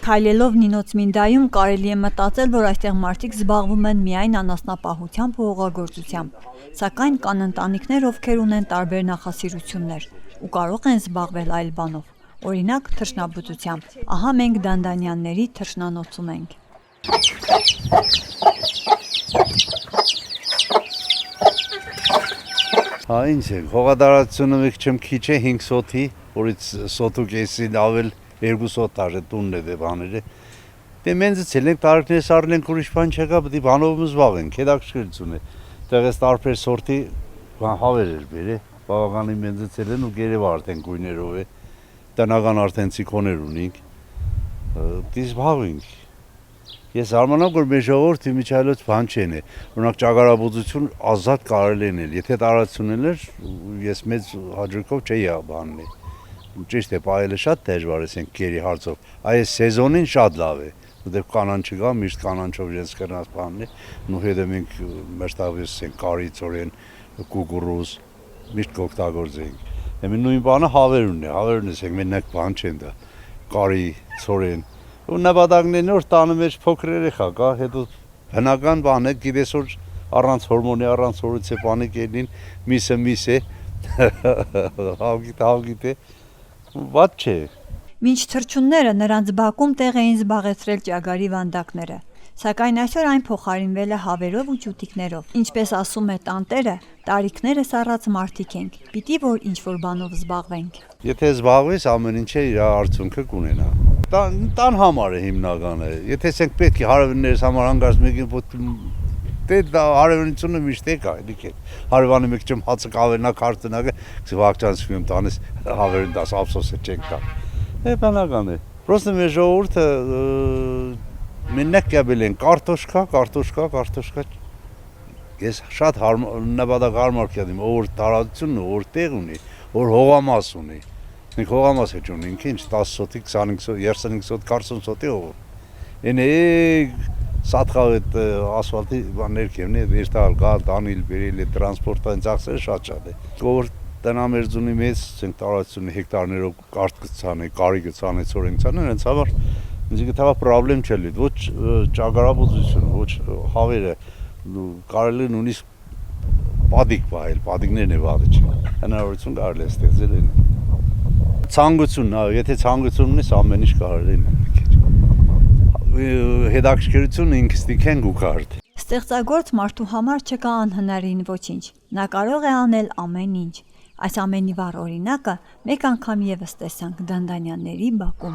Քայլելով Նինոց Մինդայում կարելի է մտածել, որ այստեղ մարդիկ զբաղվում են միայն անասնապահությամբ ու հողագործությամբ, սակայն կան ընտանիքներ, ովքեր ունեն տարբեր նախասիրություններ ու կարող են զբաղվել այլ բանով, օրինակ թռչնաբուծությամբ։ Ահա մենք Դանդանյանների թռչնանոցում ենք։ Ինչ է, հողատարածությունը մի քիչ է 5 սոթի, որից սոթու կեսին ավել 200 տարի տունն է դե բաները։ Դե մենք ցելենք տարիքներ սարնենք ուրիշ բան չկա, պետք է բանով զբաղենք, հետաքրքրություն է։ Տեղից տարբեր սորտի հավեր էր բերե, բավականին մենք ցելեն ու գերեվ արդեն գույներով է։ Տնական արդեն ցիկոներ ունենք։ Դե զբաղենք։ Ես արմանամ որ մեր ժողովրդի միջայլոց բան չեն է, օրինակ ճագարաբուծություն ազատ կարելի է, եթե տարածությունն էր, ես մեծ հաջողով չէի բանն է։ Ճիշտ է, պահելը շատ դժվար է, ասենք գերի հարցով, այս սեզոնին շատ լավ է, որտեղ կանան չկա, միշտ կանանչով իրենց կրնած բանն է, ու հետո մենք մեր տավես ենք կարի ծորեն, կուկուրուզ, միշտ կօգտագործենք։ Εμείς նույն բանը հավերուն է, ասենք մենակ բան չեն դա, կարի ծորեն ու նպատակներն որ տանը մեջ փոքր երեխա կա, հետո բնական բան է, գիտես որ առանց հորմոնի, առանց հորուցե բանի կերնին, միսը, հավգիտ է, վատ չէ։ Մինչ թռչունները նրանց բակում տեղ էին զբաղեցրել ճագարի վանդակները, սակայն այսօր այն փոխարինվել է հավերով ու ջութիկներով։ Ինչպես ասում է տանտերը, տարիքներս առած մարդիկ ենք, պիտի որ ինչ-որ բանով զբաղվենք։ Եթե զբաղվես, ամեն ինչը իր արդյունքը կունենա։ Տան համար է հիմնականը։ Եթե ասենք պետք է հարևաններս համար հանգարց մեկին դե դա հարևանությունը միշտ է կա, դիք է։ Հարևանը մեկ չեմ հացը կավենա քարտնակը, վաղճանցում եմ տանես հավերն դաս ափսոսը չենք տա։ Է բնական է։ Պրոստը մեր ժողովուրդը մենակ կաբել են կարտոշկա։ Ես շատ նպատակ հարմար կդեմ, որ տարածությունն ու որ տեղ ունի, որ հողամաս ունի։ Մենք հողամաս է չունենք, ինչ 10 սոտի, 25 սոտ, 35 սոտ, 40 սոտի հող։ Ենե սատխավետ ասվալտի ներքևն է, երտալ գալ, տանիլ, բերել է, տրանսպորտային ծախսերը շատ է։ Որ տնամերձունի մեծ տարածությունը հեկտարներով կարտ կցանե, կարի կցանե, ծորենք ցանեն, հենց համար ինձ գտավա պրոբլեմ չէ լի, ոչ ճագարաբուծություն, ոչ հավերը, կարելի նույնիսկ պատիկ պահել, պատիկներն է վաղը չէ։ Հնարավորություն կարելի է ստեղծել են։ Ցանկություն, եթե ցանկություն ունես, ամեն ինչ կարելի է։ Հետաքրքրությունը ինքստիկ են գուքարդ։ Ստեղծագործ մարդու համար չկա անհնարին ոչինչ։ Նա կարող է անել ամեն ինչ։ Այս ամենի վառ օրինակը մեկ անգամ եւս տեսանք Դանդանյանների բակում։